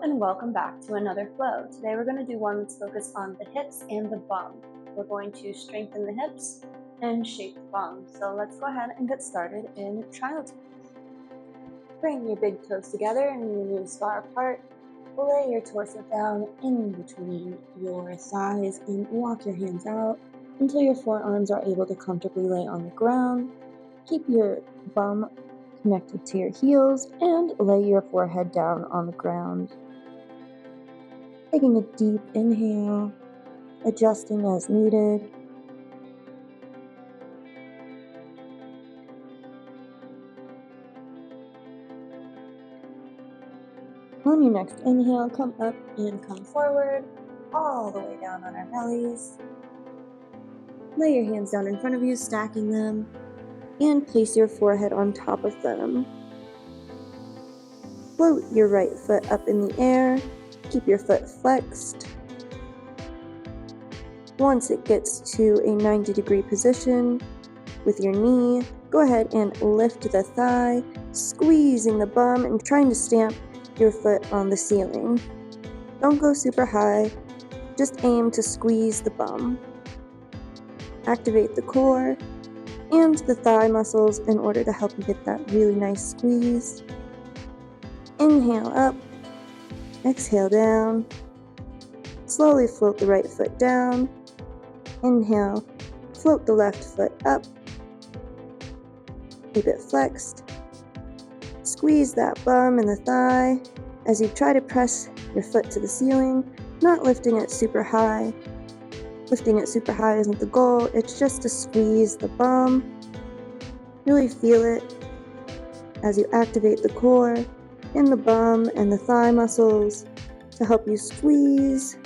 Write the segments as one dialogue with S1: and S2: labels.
S1: and welcome back to another flow. Today we're going to do one that's focused on the hips and the bum. We're going to strengthen the hips and shape the bum. So let's go ahead and get started in child's pose. Bring your big toes together and your knees far apart. Lay your torso down in between your thighs and walk your hands out until your forearms are able to comfortably lay on the ground. Keep your bum connected to your heels and lay your forehead down on the ground. Taking a deep inhale, adjusting as needed. On your next inhale, come up and come forward, all the way down on our bellies. Lay your hands down in front of you, stacking them, and place your forehead on top of them. Float your right foot up in the air. Keep your foot flexed. Once it gets to a 90-degree position with your knee, go ahead and lift the thigh, squeezing the bum and trying to stamp your foot on the ceiling. Don't go super high, just aim to squeeze the bum. Activate the core and the thigh muscles in order to help you get that really nice squeeze. Inhale up, exhale down. Slowly float the right foot down. Inhale, float the left foot up. Keep it flexed. Squeeze that bum and the thigh as you try to press your foot to the ceiling, not lifting it super high. Lifting it super high isn't the goal, it's just to squeeze the bum. Really feel it as you activate the core in the bum and the thigh muscles to help you squeeze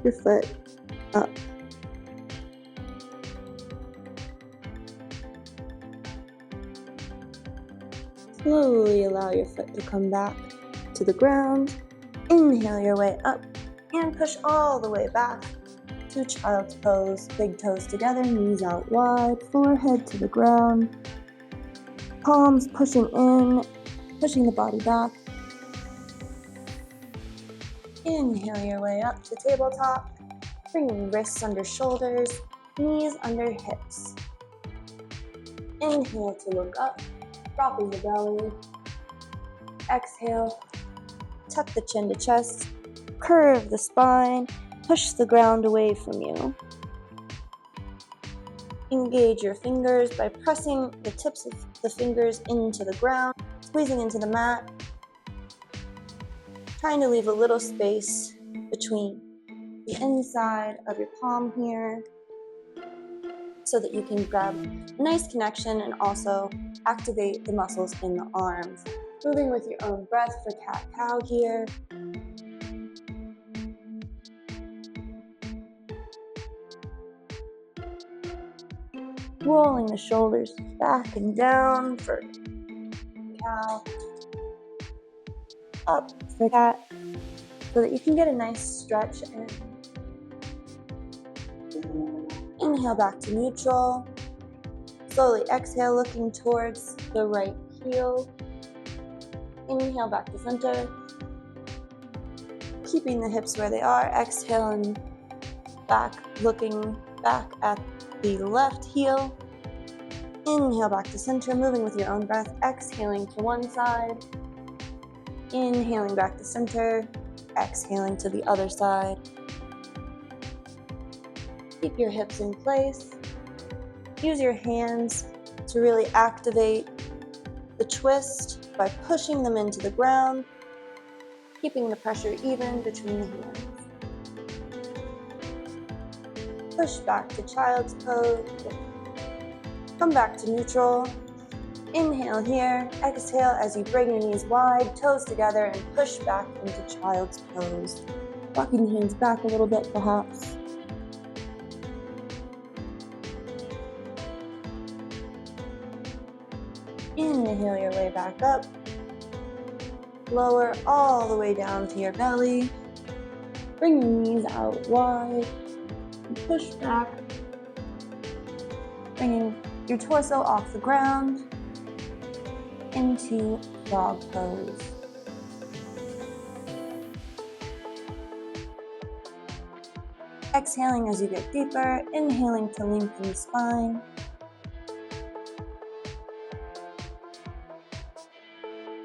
S1: your foot up. Slowly allow your foot to come back to the ground. Inhale your way up and push all the way back to child's pose. Big toes together, knees out wide, forehead to the ground. Palms pushing in, pushing the body back. Inhale your way up to tabletop, bringing wrists under shoulders, knees under hips. Inhale to look up, dropping the belly. Exhale, tuck the chin to chest, curve the spine, push the ground away from you. Engage your fingers by pressing the tips of the fingers into the ground, squeezing into the mat, trying to leave a little space between the inside of your palm here so that you can grab a nice connection and also activate the muscles in the arms. Moving with your own breath for cat-cow here. Rolling the shoulders back and down for cow. Up for cat, so that you can get a nice stretch in. Inhale back to neutral. Slowly exhale, looking towards the right heel. Inhale back to center. Keeping the hips where they are. Exhale and back, looking back at the left heel. Inhale back to center, moving with your own breath. Exhaling to one side. Inhaling back to center, exhaling to the other side. Keep your hips in place. Use your hands to really activate the twist by pushing them into the ground, keeping the pressure even between the hands. Push back to child's pose. Come back to neutral. Inhale here, exhale as you bring your knees wide, toes together, and push back into child's pose. Walking the hands back a little bit perhaps. Inhale your way back up. Lower all the way down to your belly. Bring your knees out wide and push back. Bringing your torso off the ground into dog pose. Exhaling as you get deeper, inhaling to lengthen the spine.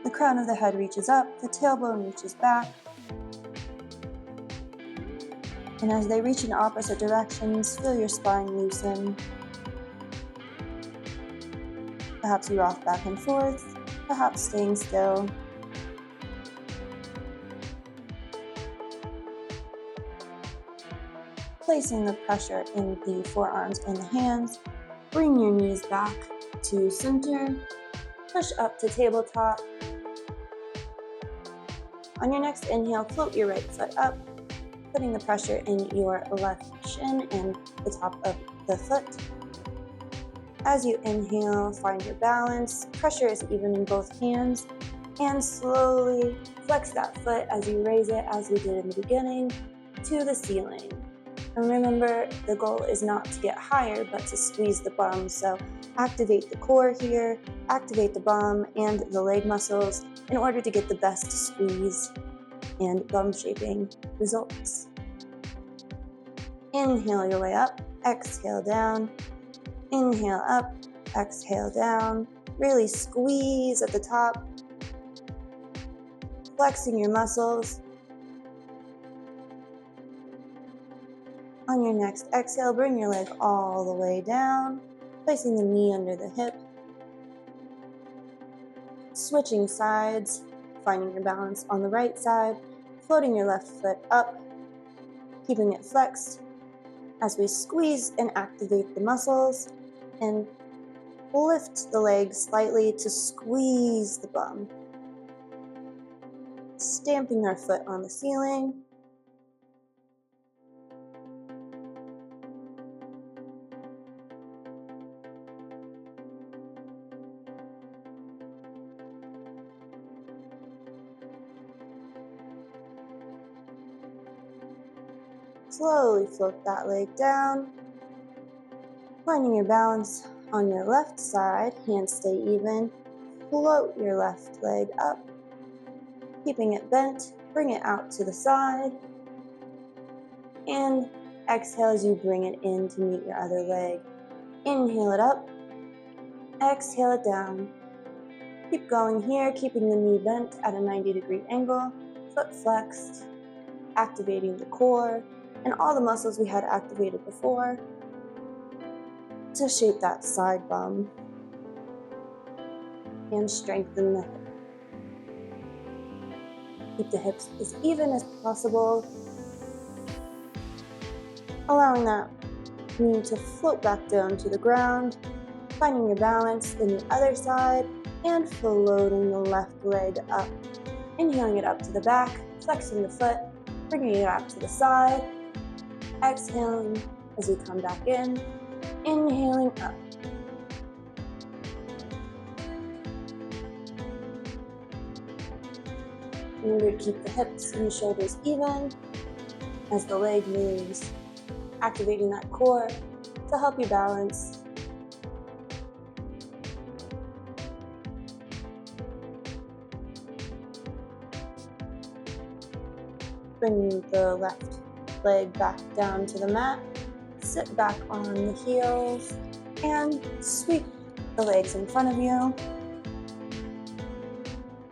S1: The crown of the head reaches up, the tailbone reaches back. And as they reach in opposite directions, feel your spine loosen. Perhaps you rock back and forth, perhaps staying still. Placing the pressure in the forearms and the hands, bring your knees back to center, push up to tabletop. On your next inhale, float your right foot up, putting the pressure in your left shin and the top of the foot. As you inhale, find your balance. Pressure is even in both hands. And slowly flex that foot as you raise it, as we did in the beginning, to the ceiling. And remember, the goal is not to get higher, but to squeeze the bum. So activate the core here, activate the bum and the leg muscles in order to get the best squeeze and bum shaping results. Inhale your way up, exhale down, inhale up, exhale down. Really squeeze at the top, flexing your muscles. On your next exhale, bring your leg all the way down, placing the knee under the hip. Switching sides, finding your balance on the right side, floating your left foot up, keeping it flexed as we squeeze and activate the muscles and lift the leg slightly to squeeze the bum. Stamping our foot on the ceiling. Slowly float that leg down, finding your balance on your left side, hands stay even, float your left leg up, keeping it bent, bring it out to the side, and exhale as you bring it in to meet your other leg. Inhale it up, exhale it down. Keep going here, keeping the knee bent at a 90-degree angle, foot flexed, activating the core, and all the muscles we had activated before to shape that side bum and strengthen the hip. Keep the hips as even as possible, allowing that knee to float back down to the ground, finding your balance in the other side, and floating the left leg up. Inhaling it up to the back, flexing the foot, bringing it out to the side. Exhaling as we come back in, inhaling up. Remember to keep the hips and the shoulders even as the leg moves, activating that core to help you balance. Bring the left leg back down to the mat, sit back on the heels, and sweep the legs in front of you.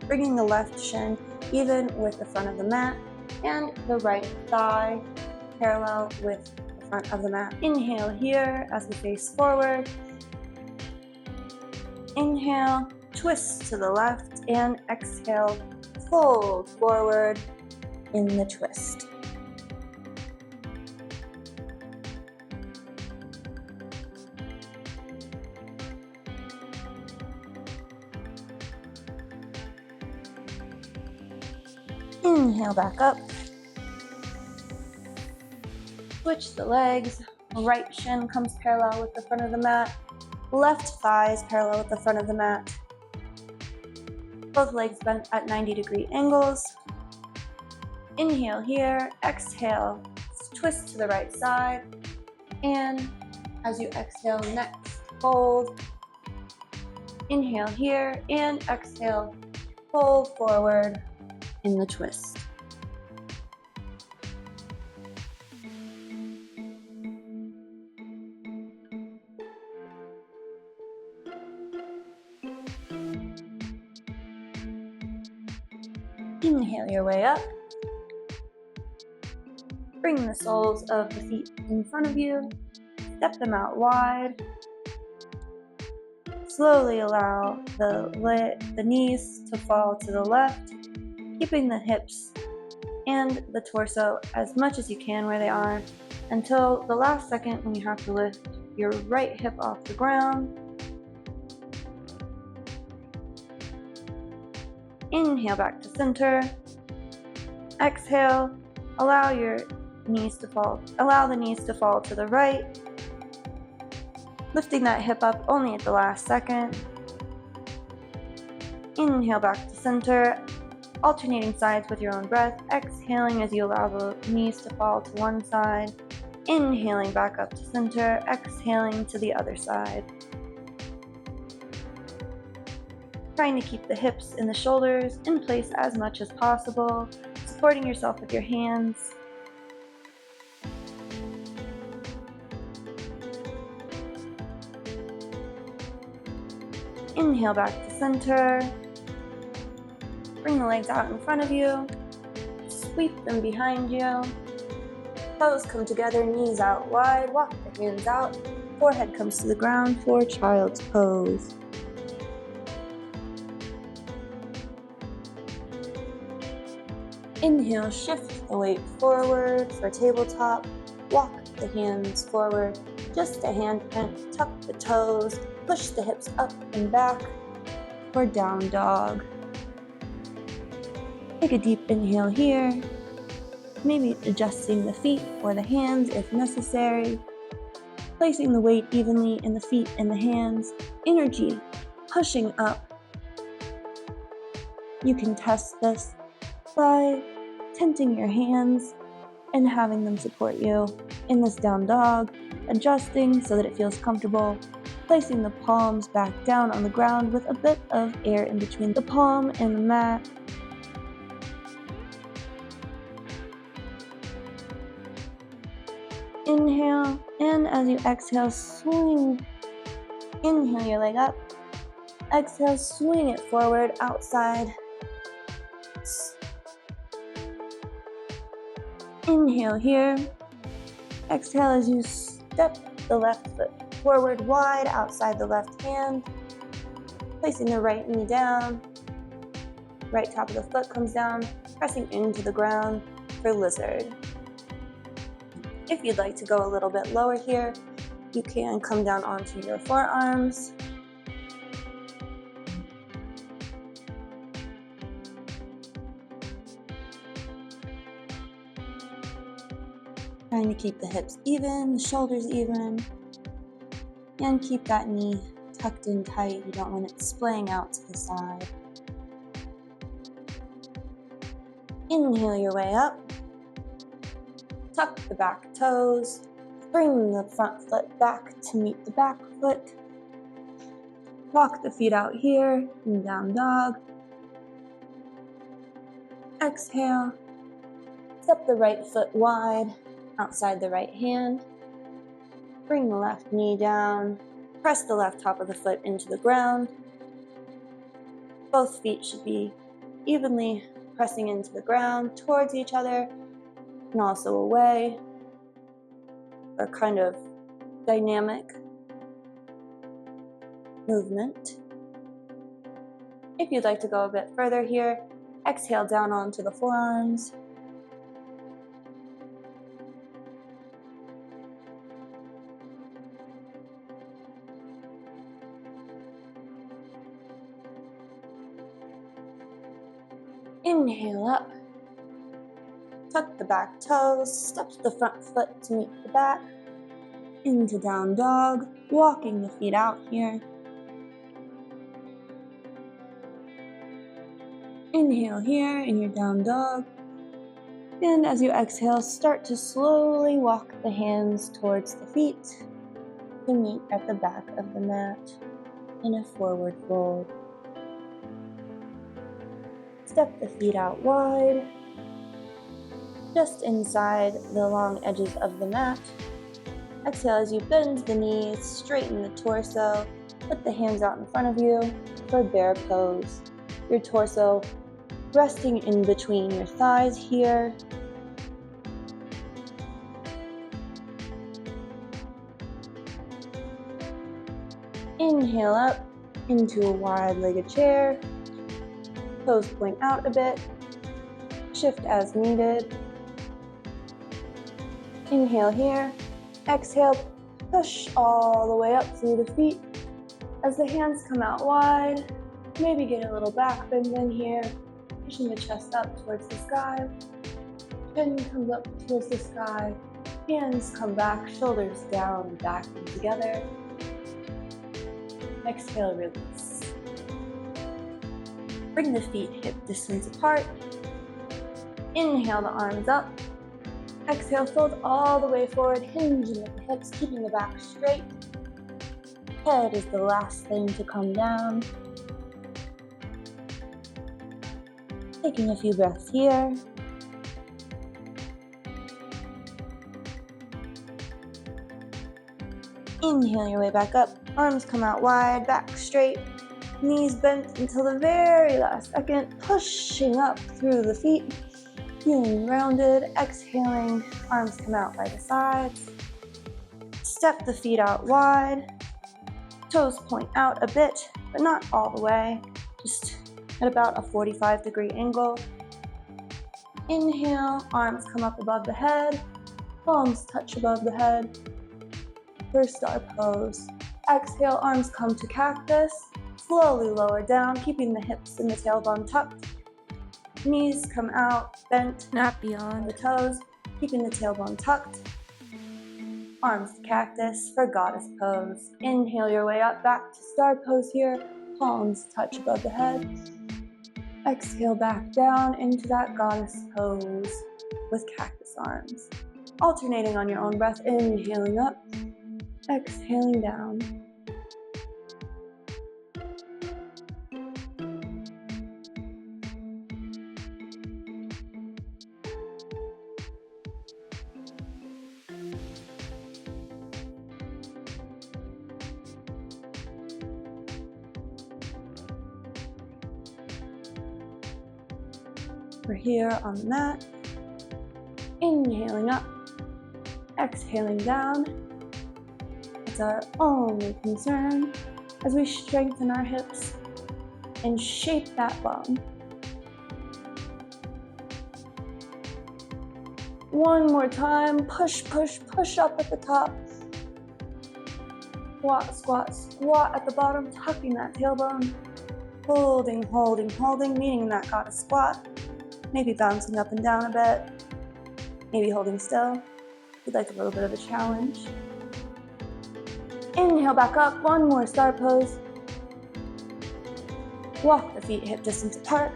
S1: Bringing the left shin even with the front of the mat, and the right thigh parallel with the front of the mat. Inhale here as we face forward. Inhale, twist to the left, and exhale, fold forward in the twist. Inhale back up. Switch the legs. Right shin comes parallel with the front of the mat. Left thigh is parallel with the front of the mat. Both legs bent at 90-degree angles. Inhale here. Exhale. Twist to the right side. And as you exhale, next fold. Inhale here and exhale. Fold forward in the twist. Inhale your way up. Bring the soles of the feet in front of you. Step them out wide. Slowly allow the knees to fall to the left, keeping the hips and the torso as much as you can where they are until the last second when you have to lift your right hip off the ground. Inhale back to center. Exhale, allow the knees to fall to the right, lifting that hip up only at the last second. Inhale back to center, alternating sides with your own breath, exhaling as you allow the knees to fall to one side, inhaling back up to center, exhaling to the other side. Trying to keep the hips and the shoulders in place as much as possible, supporting yourself with your hands. Inhale back to center. Bring the legs out in front of you. Sweep them behind you. Toes come together, knees out wide. Walk the hands out. Forehead comes to the ground for child's pose. Inhale, shift the weight forward for tabletop. Walk the hands forward, just a hand print. Tuck the toes, push the hips up and back for down dog. Take a deep inhale here, maybe adjusting the feet or the hands if necessary. Placing the weight evenly in the feet and the hands. Energy pushing up. You can test this by tenting your hands and having them support you in this down dog, adjusting so that it feels comfortable, placing the palms back down on the ground with a bit of air in between the palm and the mat. Inhale, and as you exhale, swing. Inhale your leg up. Exhale, swing it forward, outside. Inhale here. Exhale as you step the left foot forward wide outside the left hand. Placing the right knee down. Right top of the foot comes down, pressing into the ground for lizard. If you'd like to go a little bit lower here, you can come down onto your forearms. Trying to keep the hips even, the shoulders even, and keep that knee tucked in tight. You don't want it splaying out to the side. Inhale your way up. Tuck the back toes. Bring the front foot back to meet the back foot. Walk the feet out here in down dog. Exhale. Step the right foot wide outside the right hand. Bring the left knee down. Press the left top of the foot into the ground. Both feet should be evenly pressing into the ground towards each other and also away for kind of dynamic movement. If you'd like to go a bit further here, exhale down onto the forearms. Inhale up. Tuck the back toes, step the front foot to meet the back. Into down dog, walking the feet out here. Inhale here in your down dog. And as you exhale, start to slowly walk the hands towards the feet to meet at the back of the mat in a forward fold. Step the feet out wide, just inside the long edges of the mat. Exhale as you bend the knees, straighten the torso, put the hands out in front of you for bear pose. Your torso resting in between your thighs here. Inhale up into a wide-legged chair. Toes point out a bit. Shift as needed. Inhale here. Exhale, push all the way up through the feet. As the hands come out wide, maybe get a little back bend in here, pushing the chest up towards the sky. Chin comes up towards the sky. Hands come back, shoulders down, back and together. Exhale, release. Bring the feet hip distance apart. Inhale the arms up. Exhale, fold all the way forward, hinging at the hips, keeping the back straight. Head is the last thing to come down. Taking a few breaths here. Inhale your way back up. Arms come out wide, back straight. Knees bent until the very last second. Pushing up through the feet. Feeling rounded. Exhaling, arms come out by the sides. Step the feet out wide. Toes point out a bit, but not all the way. Just at about a 45-degree angle. Inhale, arms come up above the head. Palms touch above the head. First star pose. Exhale, arms come to cactus. Slowly lower down, keeping the hips and the tailbone tucked. Knees come out, bent, not beyond the toes, keeping the tailbone tucked. Arms to cactus for goddess pose. Inhale your way up, back to star pose here. Palms touch above the head. Exhale back down into that goddess pose with cactus arms. Alternating on your own breath, inhaling up, exhaling down. We're here on the mat. Inhaling up, exhaling down. It's our only concern as we strengthen our hips and shape that bum. One more time, push, push, push up at the top. Squat, squat, squat at the bottom, tucking that tailbone. Holding, holding, holding, meaning in that goddess squat. Maybe bouncing up and down a bit. Maybe holding still. If you'd like a little bit of a challenge. Inhale back up, one more star pose. Walk the feet hip distance apart.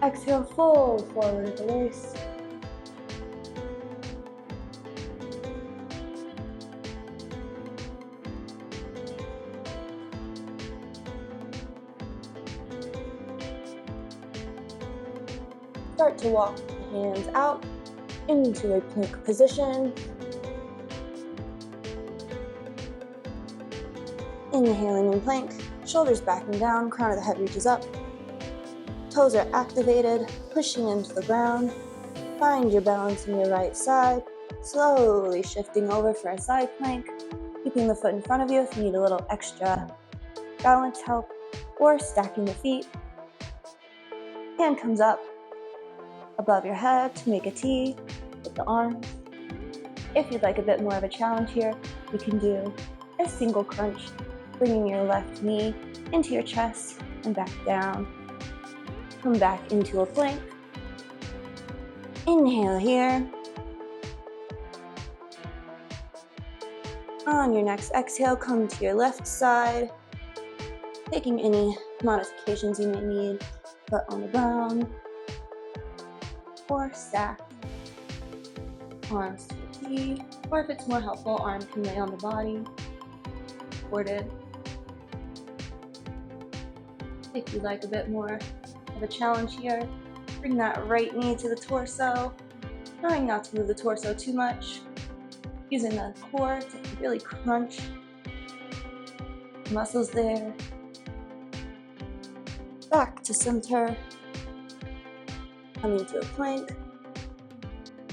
S1: Exhale, fold forward at the waist. Start to walk the hands out into a plank position. Inhaling in plank, shoulders back and down, crown of the head reaches up. Toes are activated, pushing into the ground. Find your balance in your right side, slowly shifting over for a side plank, keeping the foot in front of you if you need a little extra balance help, or stacking the feet. Hand comes up above your head to make a T with the arms. If you'd like a bit more of a challenge here, you can do a single crunch, bringing your left knee into your chest and back down. Come back into a plank. Inhale here. On your next exhale, come to your left side, taking any modifications you may need, foot on the ground, or stack. Arms to a T, or if it's more helpful, arm can lay on the body, supported. If you'd like a bit more of a challenge here, bring that right knee to the torso, trying not to move the torso too much, using the core to really crunch the muscles there. back to center, coming to a plank,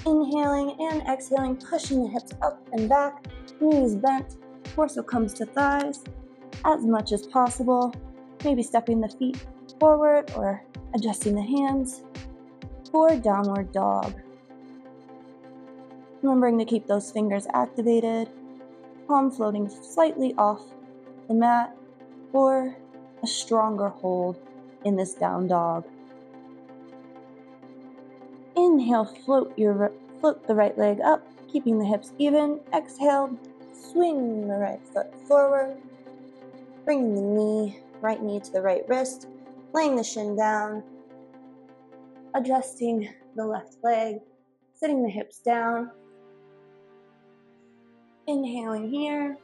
S1: inhaling and exhaling, pushing the hips up and back, knees bent, torso comes to thighs as much as possible, maybe stepping the feet forward or adjusting the hands for downward dog. Remembering to keep those fingers activated, palm floating slightly off the mat for a stronger hold in this down dog. Inhale, float the right leg up, keeping the hips even. Exhale, swing the right foot forward, bringing the right knee to the right wrist, laying the shin down, adjusting the left leg, sitting the hips down. Inhaling here,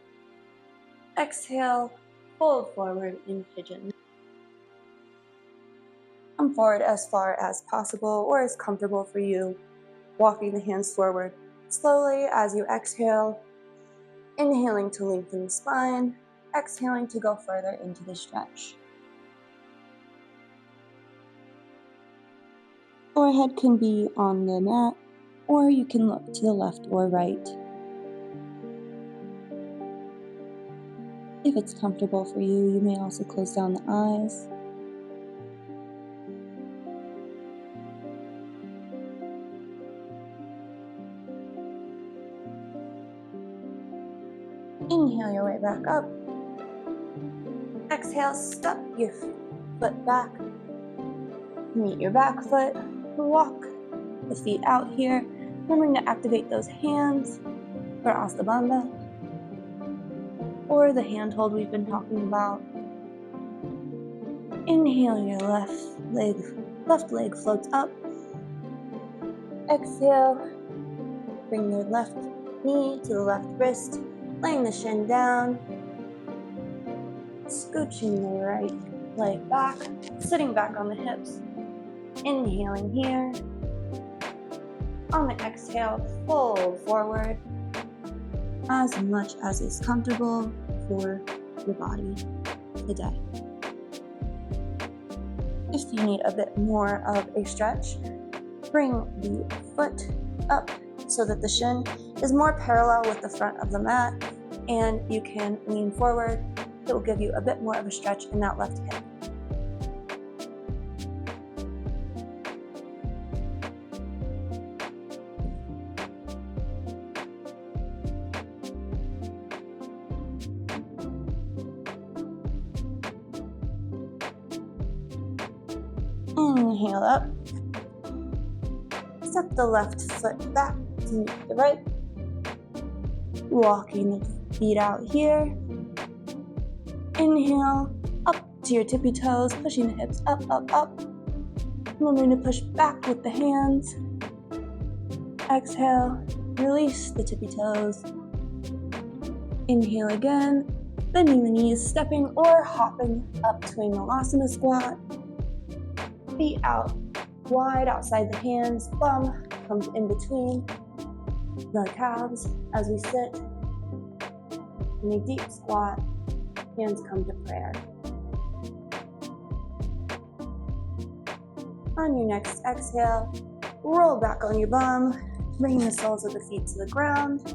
S1: exhale, fold forward in pigeon. Come forward as far as possible or as comfortable for you, walking the hands forward slowly as you exhale, inhaling to lengthen the spine, exhaling to go further into the stretch. Forehead can be on the mat, or you can look to the left or right. If it's comfortable for you, you may also close down the eyes. Inhale your way back up. Exhale, step your foot back. Meet your back foot. Walk the feet out here. Remembering to activate those hands for Ashtha Bandha, or the hand hold we've been talking about. Inhale, your left leg floats up. Exhale, bring the left knee to the left wrist, laying the shin down, scooching the right leg back, sitting back on the hips. Inhaling here. On the exhale, fold forward as much as is comfortable for your body today. If you need a bit more of a stretch, bring the foot up so that the shin is more parallel with the front of the mat, and you can lean forward. It will give you a bit more of a stretch in that left hip. Inhale up. Step the left foot back to meet the right. Walking the feet out here. Inhale, up to your tippy toes, pushing the hips up, up, up. Remembering to push back with the hands. Exhale, release the tippy toes. Inhale again, bending the knees, stepping or hopping up to a Malasana squat. Feet out wide outside the hands, bum comes in between the calves as we sit in a deep squat. Hands come to prayer. On your next exhale, roll back on your bum, bringing the soles of the feet to the ground,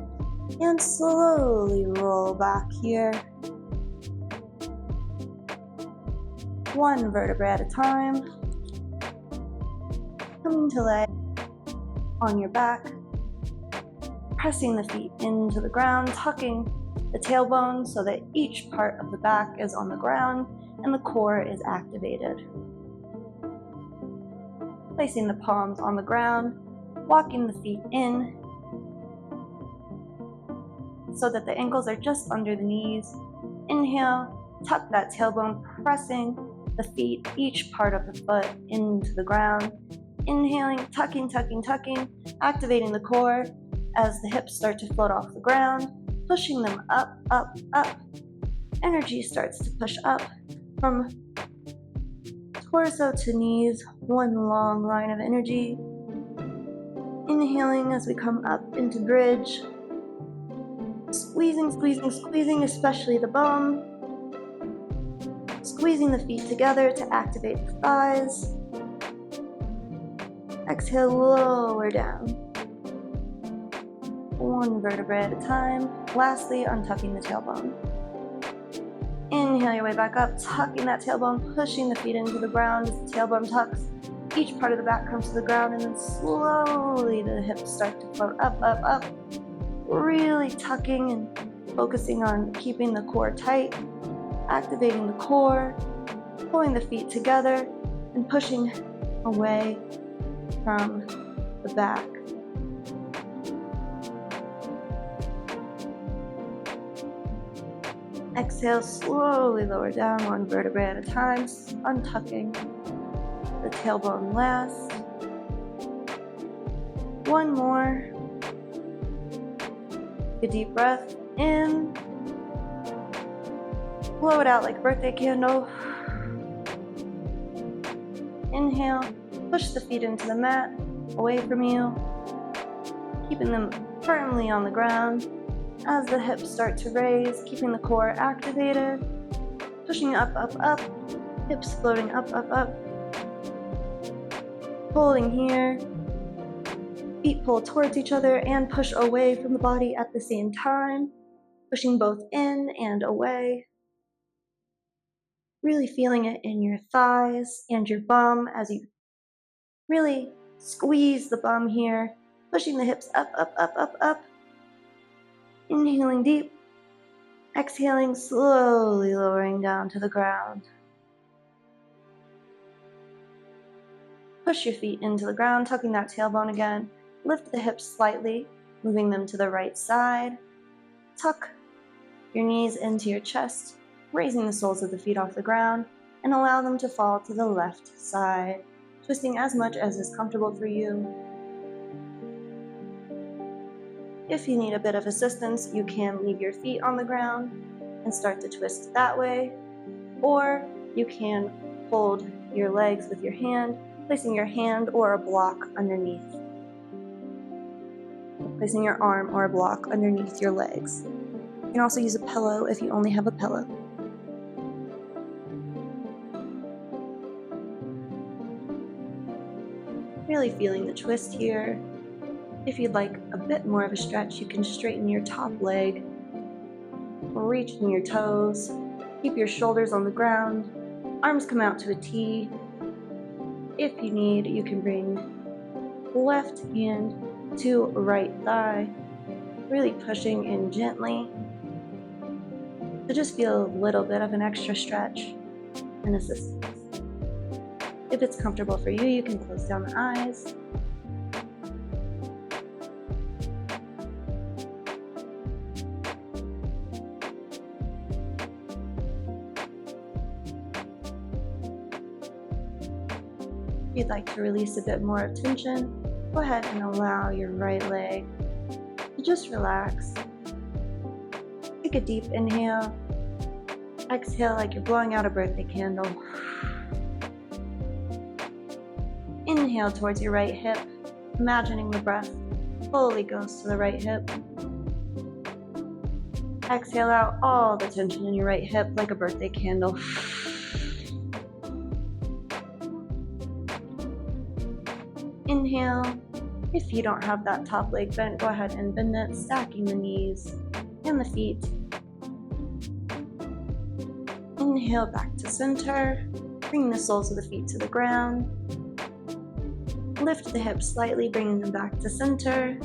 S1: and slowly roll back here. One vertebrae at a time. Coming to lay on your back, pressing the feet into the ground, tucking the tailbone so that each part of the back is on the ground and the core is activated. Placing the palms on the ground, walking the feet in so that the ankles are just under the knees. Inhale, tuck that tailbone, pressing the feet, each part of the foot into the ground. Inhaling, tucking, tucking, tucking, activating the core as the hips start to float off the ground, pushing them up, up, up. Energy starts to push up from torso to knees, one long line of energy. Inhaling as we come up into bridge. Squeezing, squeezing, squeezing, especially the bum. Squeezing the feet together to activate the thighs. Exhale, lower down. One vertebrae at a time. Lastly, untucking the tailbone. Inhale your way back up, tucking that tailbone, pushing the feet into the ground as the tailbone tucks. Each part of the back comes to the ground, and then slowly the hips start to float up, up, up. Really tucking and focusing on keeping the core tight, activating the core, pulling the feet together, and pushing away from the back. Exhale, slowly lower down, one vertebrae at a time, untucking the tailbone last. One more. Take a deep breath in. Blow it out like a birthday candle. Inhale, push the feet into the mat, away from you, keeping them firmly on the ground. As the hips start to raise, keeping the core activated, pushing up, up, up, hips floating up, up, up. Holding here, feet pull towards each other and push away from the body at the same time, pushing both in and away. Really feeling it in your thighs and your bum as you really squeeze the bum here, pushing the hips up, up, up, up, up. Inhaling deep, exhaling slowly, lowering down to the ground. Push your feet into the ground, tucking that tailbone again. Lift the hips slightly, moving them to the right side. Tuck your knees into your chest, raising the soles of the feet off the ground, and allow them to fall to the left side, twisting as much as is comfortable for you. If you need a bit of assistance, you can leave your feet on the ground and start to twist that way, or you can hold your legs with your hand, placing your hand or a block underneath. Placing your arm or a block underneath your legs. You can also use a pillow if you only have a pillow. Really feeling the twist here. If you'd like a bit more of a stretch, you can straighten your top leg, reach in your toes, keep your shoulders on the ground, arms come out to a T. If you need, you can bring left hand to right thigh, really pushing in gently to just feel a little bit of an extra stretch and assistance. If it's comfortable for you, you can close down the eyes. If you'd like to release a bit more of tension, go ahead and allow your right leg to just relax. Take a deep inhale. Exhale like you're blowing out a birthday candle. Inhale towards your right hip, imagining the breath fully goes to the right hip. Exhale out all the tension in your right hip like a birthday candle. Inhale. If you don't have that top leg bent, go ahead and bend it, stacking the knees and the feet. Inhale back to center, bringing the soles of the feet to the ground. Lift the hips slightly, bringing them back to center.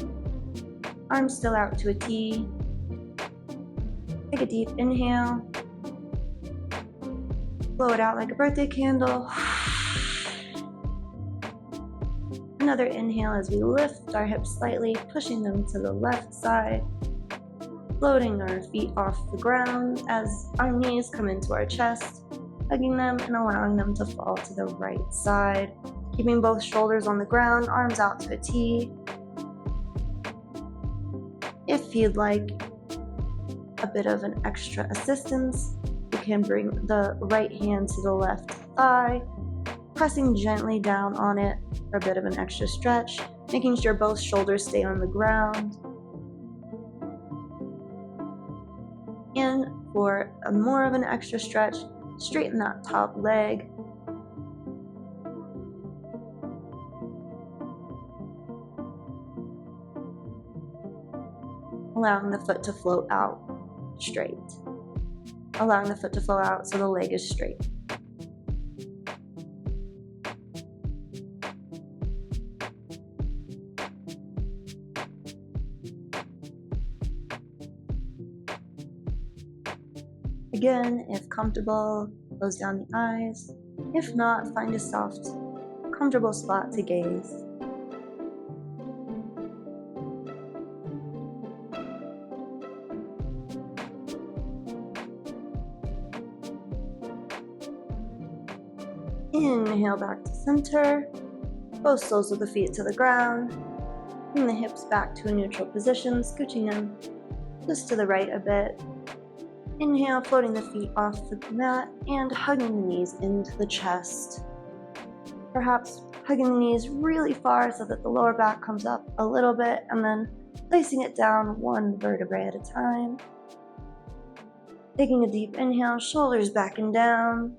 S1: Arms still out to a T. Take a deep inhale. Blow it out like a birthday candle. Another inhale as we lift our hips slightly, pushing them to the left side. Floating our feet off the ground as our knees come into our chest, hugging them and allowing them to fall to the right side. Keeping both shoulders on the ground, arms out to a T. If you'd like a bit of an extra assistance, you can bring the right hand to the left thigh, pressing gently down on it for a bit of an extra stretch, making sure both shoulders stay on the ground. And for more of an extra stretch, Straighten that top leg. Allowing the foot to float out straight. Allowing the foot to flow out so the leg is straight. Again, if comfortable, close down the eyes. If not, find a soft, comfortable spot to gaze. Inhale back to center. Both soles of the feet to the ground. Bring the hips back to a neutral position, scooching them just to the right a bit. Inhale, floating the feet off the mat and hugging the knees into the chest. Perhaps hugging the knees really far so that the lower back comes up a little bit, and then placing it down one vertebrae at a time. Taking a deep inhale, shoulders back and down.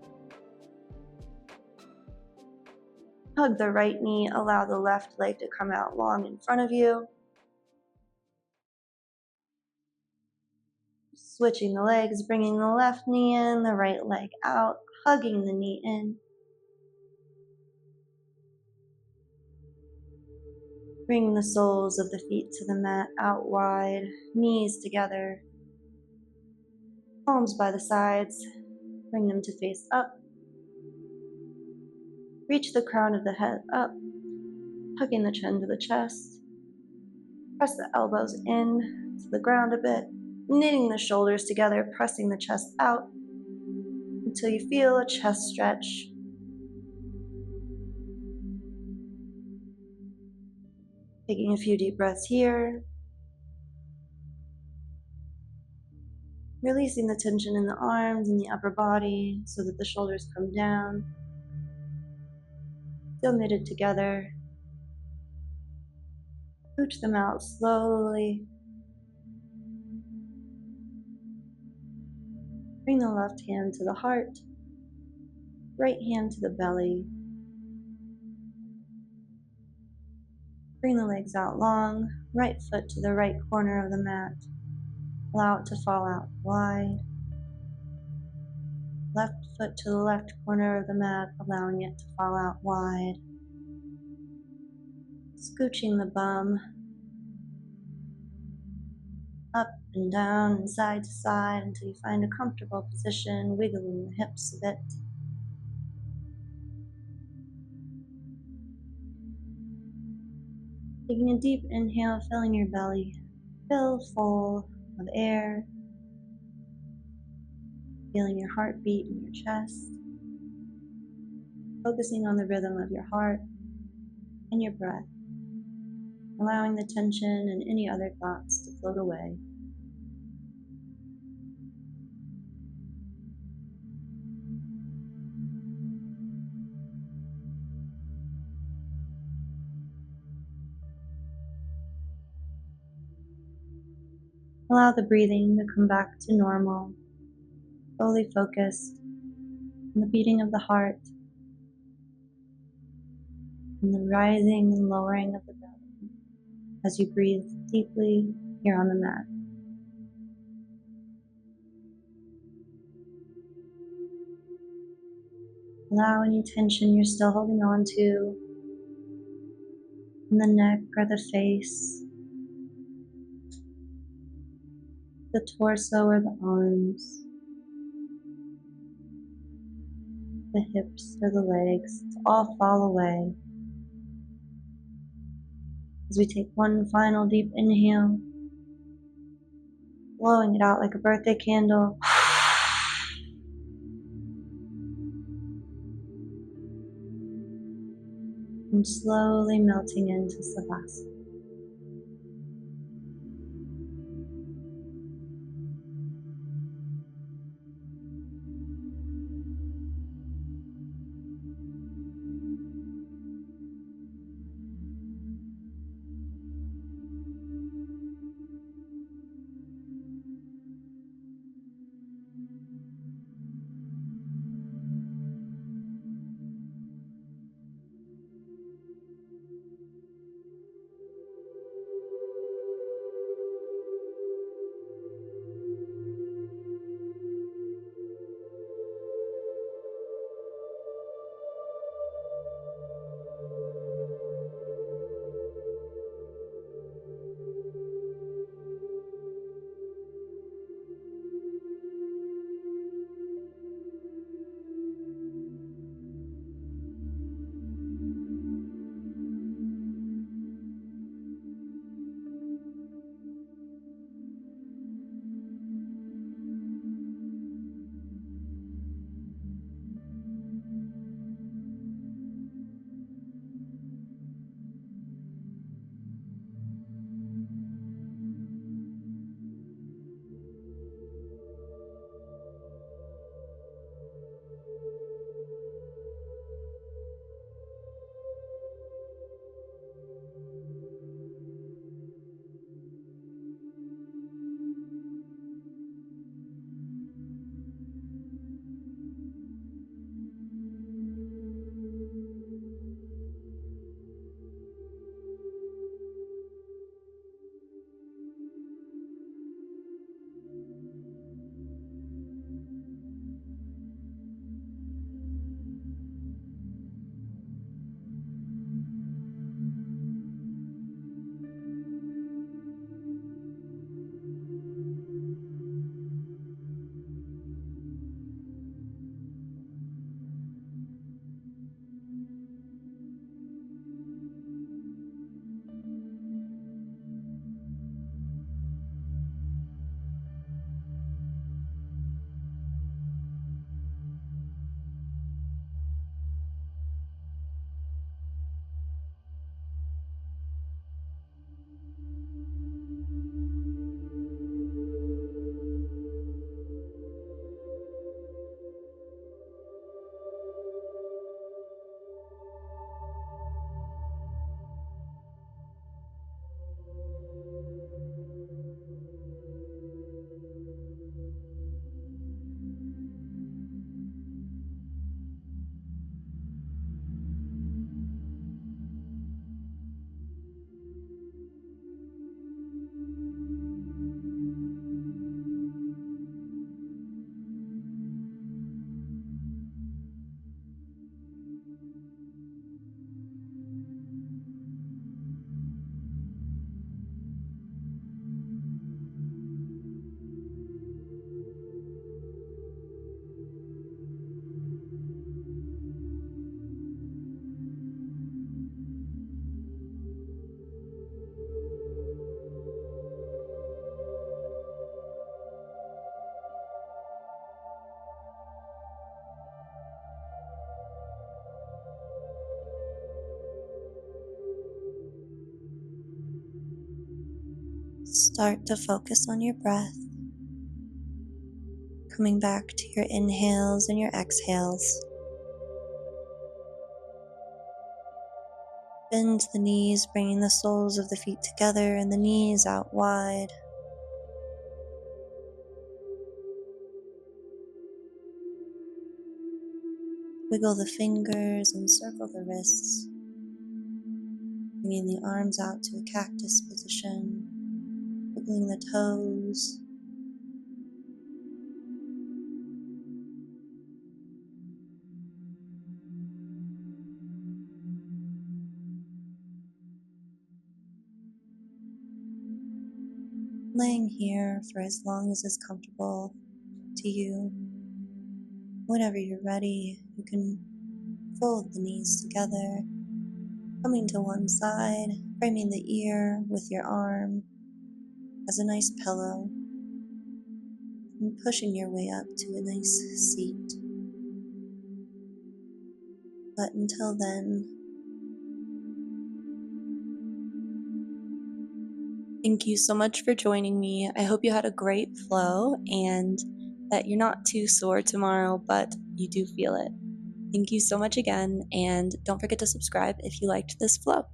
S1: Hug the right knee, allow the left leg to come out long in front of you. Switching the legs, bringing the left knee in, the right leg out, hugging the knee in. Bring the soles of the feet to the mat, out wide, knees together, palms by the sides. Bring them to face up. Reach the crown of the head up, hugging the chin to the chest. Press the elbows in to the ground a bit, knitting the shoulders together, pressing the chest out until you feel a chest stretch. Taking a few deep breaths here. Releasing the tension in the arms and the upper body so that the shoulders come down. Still knitted together. Scooch them out slowly. Bring the left hand to the heart, right hand to the belly. Bring the legs out long, right foot to the right corner of the mat. Allow it to fall out wide. Left foot to the left corner of the mat, allowing it to fall out wide. Scooching the bum up and down and side to side until you find a comfortable position, wiggling the hips a bit. Taking a deep inhale, filling your belly, fill full of air, feeling your heartbeat in your chest, focusing on the rhythm of your heart and your breath, allowing the tension and any other thoughts to float away. Allow the breathing to come back to normal, fully focused on the beating of the heart and the rising and lowering of the belly as you breathe deeply here on the mat. Allow any tension you're still holding on to in the neck or the face, the torso or the arms, the hips or the legs to all fall away. As we take one final deep inhale, blowing it out like a birthday candle. And slowly melting into Savasana. Start to focus on your breath, coming back to your inhales and your exhales. Bend the knees, bringing the soles of the feet together and the knees out wide. Wiggle the fingers and circle the wrists, bringing the arms out to a cactus position, wiggling the toes. Laying here for as long as is comfortable to you. Whenever you're ready, you can fold the knees together, coming to one side, framing the ear with your arm as a nice pillow, and pushing your way up to a nice seat. But until then, thank you so much for joining me. I hope you had a great flow and that you're not too sore tomorrow, but you do feel it. Thank you so much again, and don't forget to subscribe if you liked this flow.